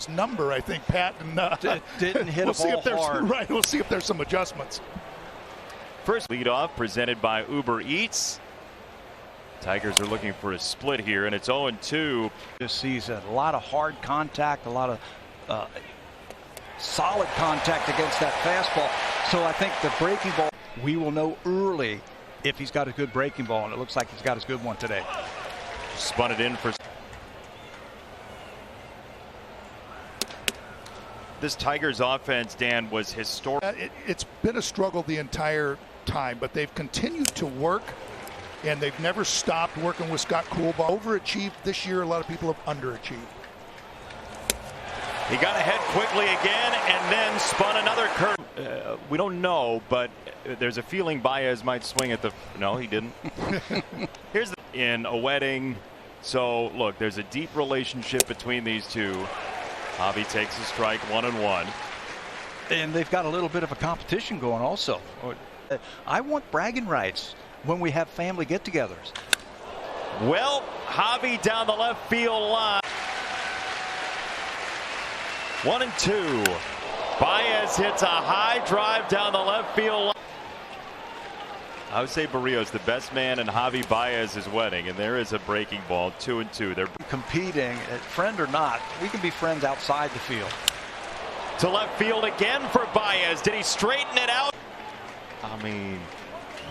number, I think, Pat, and didn't hit we'll a ball hard. Right, we'll see if there's some adjustments. First leadoff presented by Uber Eats. Tigers are looking for a split here, and it's 0-2 this season. A lot of hard contact, a lot of solid contact against that fastball. So I think the breaking ball, we will know early if he's got a good breaking ball, and it looks like he's got his good one today. Spun it in for. This Tigers offense, Dan, was historic. It's been a struggle the entire time, but they've continued to work, and they've never stopped working with Scott Coolbaugh. Overachieved this year. A lot of people have underachieved. He got ahead quickly again and then spun another curve. We don't know, but there's a feeling Baez might swing at the. No, he didn't. Here's in a wedding. So look, there's a deep relationship between these two. Javi takes a strike, 1-1. And they've got a little bit of a competition going also. I want bragging rights when we have family get-togethers. Well, Javi down the left field line. 1-2. Baez hits a high drive down the left field line. José Berríos, the best man in Javi Baez's wedding, and there is a breaking ball. 2-2. They're competing, friend or not. We can be friends outside the field. To left field again for Baez. Did he straighten it out? I mean,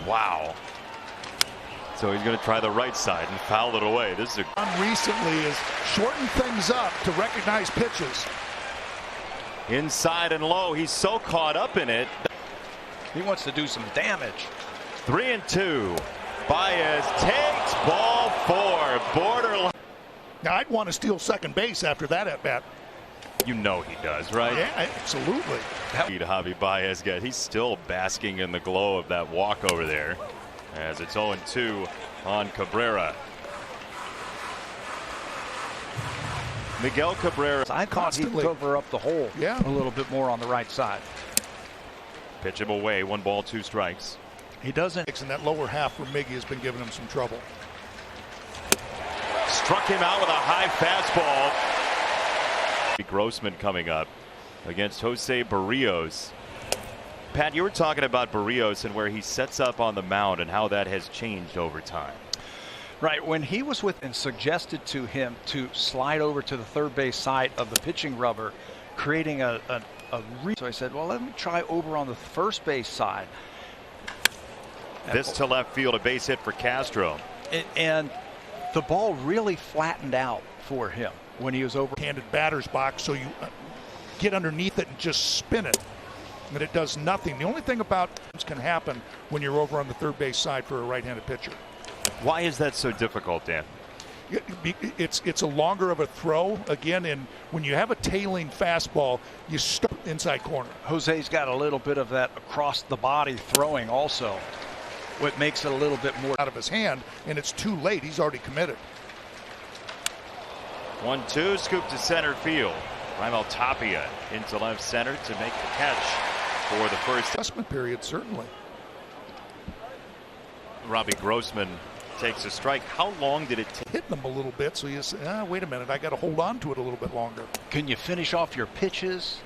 wow. So he's going to try the right side and foul it away. This is recently has shortened things up to recognize pitches. Inside and low. He's so caught up in it. He wants to do some damage. 3-2. Baez takes ball 4. Borderline. Now I'd want to steal second base after that at bat. You know he does, right? Yeah, absolutely. Javi Baez got. He's still basking in the glow of that walk over there, as it's 0-2 on Cabrera. Miguel Cabrera. I thought he'd cover up the hole a little bit more on the right side. Pitch him away. 1 ball, 2 strikes. He doesn't. In that lower half where Miggy has been giving him some trouble. Struck him out with a high fastball. Grossman coming up against José Berríos. Pat, you were talking about Berríos and where he sets up on the mound and how that has changed over time. Right, when he was with and suggested to him to slide over to the third base side of the pitching rubber, creating so I said, well, let me try over on the first base side. This to left field, a base hit for Castro. And the ball really flattened out for him when he was over-handed batter's box, so you get underneath it and just spin it, and it does nothing. The only thing about this can happen when you're over on the third base side for a right-handed pitcher. Why is that so difficult, Dan? It's a longer of a throw again, and when you have a tailing fastball, you start inside corner. Jose's got a little bit of that across the body throwing also, what makes it a little bit more out of his hand, and it's too late. He's already committed. 1-2, scoop to center field. Raimel Tapia into left center to make the catch for the first adjustment period, certainly. Robbie Grossman takes a strike. How long did it take? Hitting him a little bit, so you say, wait a minute, I got to hold on to it a little bit longer. Can you finish off your pitches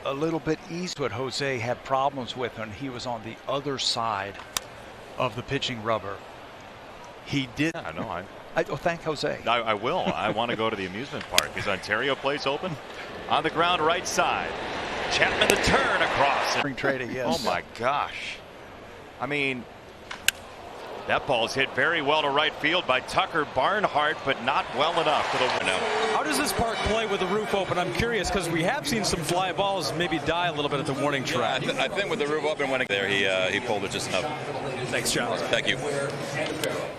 a little bit easy? What Jose had problems with when he was on the other side of the pitching rubber. He did. I know. Thank Jose. I will. I want to go to the amusement park. Is Ontario Place open? On the ground, right side. Chapman the turn across. Spring trading, yes. Oh my gosh. I mean, that ball's hit very well to right field by Tucker Barnhart, but not well enough for the window. How does this park play with the roof open? I'm curious because we have seen some fly balls maybe die a little bit at the warning track. I think with the roof open when there, he pulled it just enough. Thanks, John. Thank you.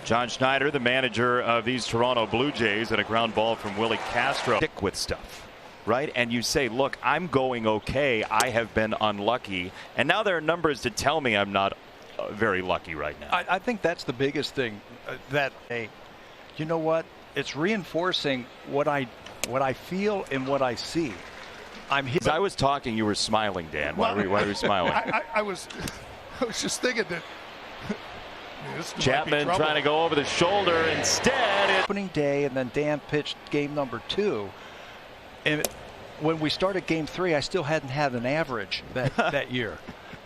John Schneider, the manager of these Toronto Blue Jays, and a ground ball from Willie Castro. Stick with stuff, right? And you say, look, I'm going okay. I have been unlucky. And now there are numbers to tell me I'm not very lucky right now. I think that's the biggest thing. You know what? It's reinforcing what I feel and what I see. As I was talking, you were smiling, Dan. Why were you smiling? I was just thinking that Chapman trying to go over the shoulder instead. Opening day, and then Dan pitched game number 2. And when we started Game 3, I still hadn't had an average that year.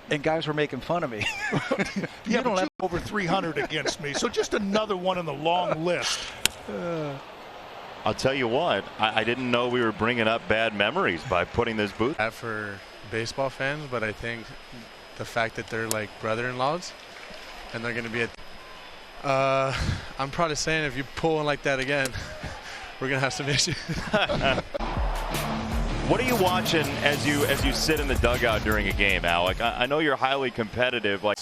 And guys were making fun of me. Yeah, but you over 300 against me, so just another one on the long list. I'll tell you what, I didn't know we were bringing up bad memories by putting this booth. For baseball fans, but I think the fact that they're like brother-in-laws and they're going to be at I'm probably saying if you pull one like that again, we're going to have some issues. What are you watching as you sit in the dugout during a game, Alec? I know you're highly competitive. Like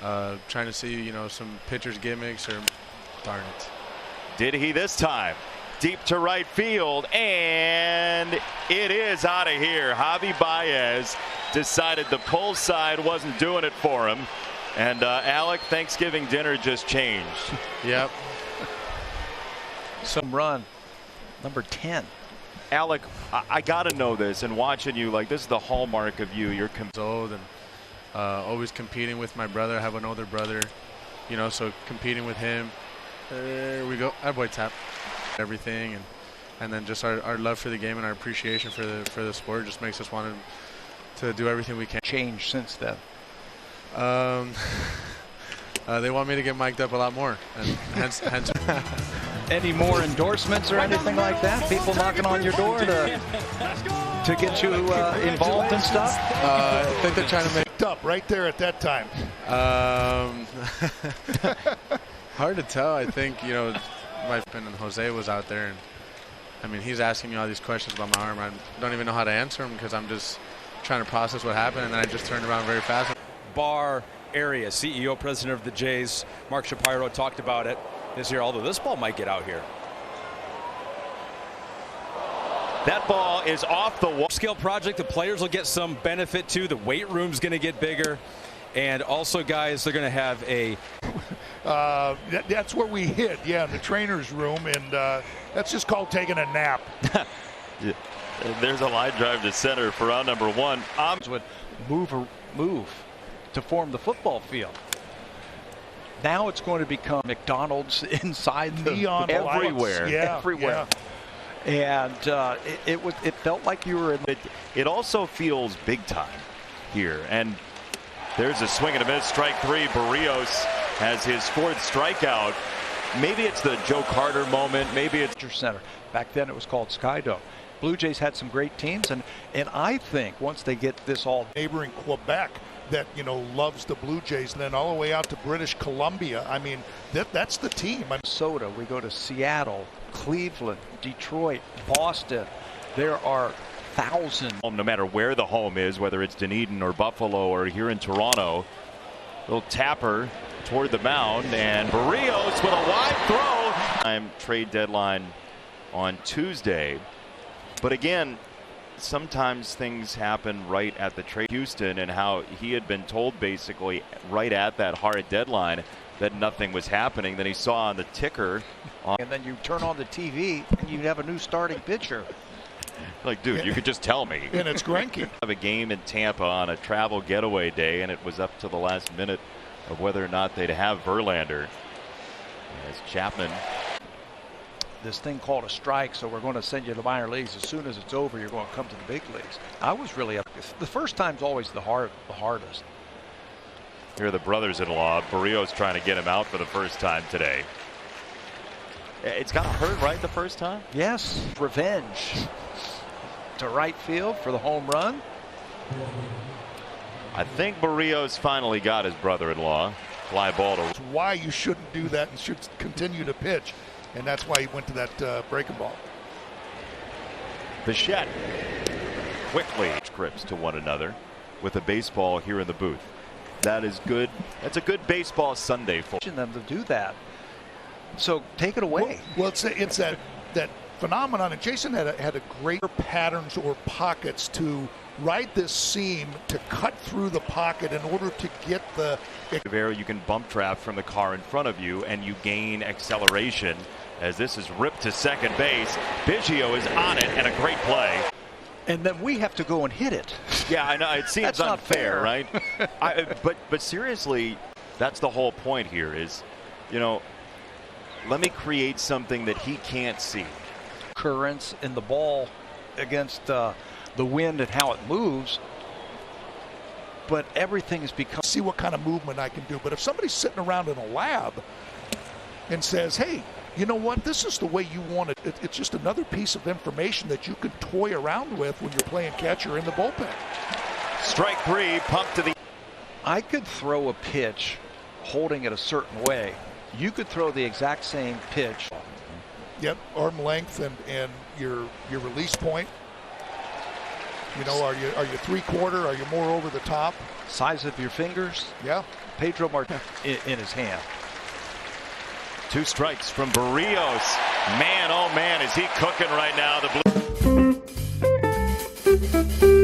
trying to see, you know, some pitchers' gimmicks or darn it. Did he this time? Deep to right field, and it is out of here. Javi Baez decided the pull side wasn't doing it for him. And Alec, Thanksgiving dinner just changed. Yep. Some run, number 10. Alec, I got to know this, and watching you, like, this is the hallmark of you. You're old and always competing with my brother. I have an older brother, you know, so competing with him. There we go. That boy tap. Everything, and then just our love for the game and our appreciation for the sport just makes us want to do everything we can. Changed since then. They want me to get mic'd up a lot more, and hence Any more endorsements or anything like that? People knocking on your door to get you involved in stuff? I think they're trying to make Up right there at that time. hard to tell. I think, you know, my friend and Jose was out there, and I mean, he's asking me all these questions about my arm. I don't even know how to answer them because I'm just trying to process what happened, and then I just turned around very fast. Bar area, CEO, president of the Jays, Mark Shapiro, talked about it this year, although this ball might get out here. That ball is off the wall. Scale project, the players will get some benefit too. The weight room's going to get bigger. And also, guys, they're going to have a... That's where we hit, yeah, in the trainer's room, and that's just called taking a nap. There's a line drive to center for round number 1. Would move to form the football field. Now it's going to become McDonald's inside the neon everywhere. Lights. Yeah, everywhere. Yeah. And it felt like you were in. It also feels big time here, and there's a swing and a miss, strike 3. Berríos has his 4th strikeout. Maybe it's the Joe Carter moment. Maybe it's Center. Back then it was called Skydome. Blue Jays had some great teams, and I think once they get this all neighboring Quebec that, you know, loves the Blue Jays, and then all the way out to British Columbia. I mean, that's the team. Minnesota, we go to Seattle, Cleveland, Detroit, Boston. There are thousands. no matter where the home is, whether it's Dunedin or Buffalo or here in Toronto. Little tapper toward the mound, and Berríos with a wide throw. Trade deadline on Tuesday, but again, sometimes things happen right at the trade. Houston, and how he had been told basically right at that hard deadline that nothing was happening. Then he saw on the ticker, and then you turn on the TV and you have a new starting pitcher. Like, dude, you could just tell me. And it's Greinke. Have a game in Tampa on a travel getaway day, and it was up to the last minute of whether or not they'd have Verlander. As Chapman. This thing called a strike, so we're going to send you to the minor leagues. As soon as it's over, you're going to come to the big leagues. I was really up. The first time's always the hardest. Here are the brothers-in-law. Berríos trying to get him out for the first time today. It's got to hurt, right, the first time? Yes. Revenge to right field for the home run. I think Berríos finally got his brother-in-law. Fly ball to. That's why you shouldn't do that and should continue to pitch. And that's why he went to that breaking ball. Bichette quickly grips to one another with a baseball here in the booth. That is good. That's a good baseball Sunday for them to do that. So take it away. Well, it's that phenomenon, and Jason had a great patterns or pockets to ride this seam to cut through the pocket in order to get the. You can bump trap from the car in front of you, and you gain acceleration. As this is ripped to second base, Biggio is on it, and a great play. And then we have to go and hit it. Yeah, I know. It seems unfair, right? But seriously, that's the whole point here is, you know, let me create something that he can't see. Currents in the ball against the wind and how it moves. But everything has become. See what kind of movement I can do. But if somebody's sitting around in a lab and says, hey, you know what, this is the way you want it, it's just another piece of information that you can toy around with when you're playing catcher in the bullpen. Strike 3, pump to the. I could throw a pitch holding it a certain way. You could throw the exact same pitch. Yep, arm length and your release point. You know, are you 3/4? Are you more over the top? Size of your fingers. Yeah. Pedro Martinez in his hand. 2 strikes from Berríos. Man, oh man, is he cooking right now. The blue.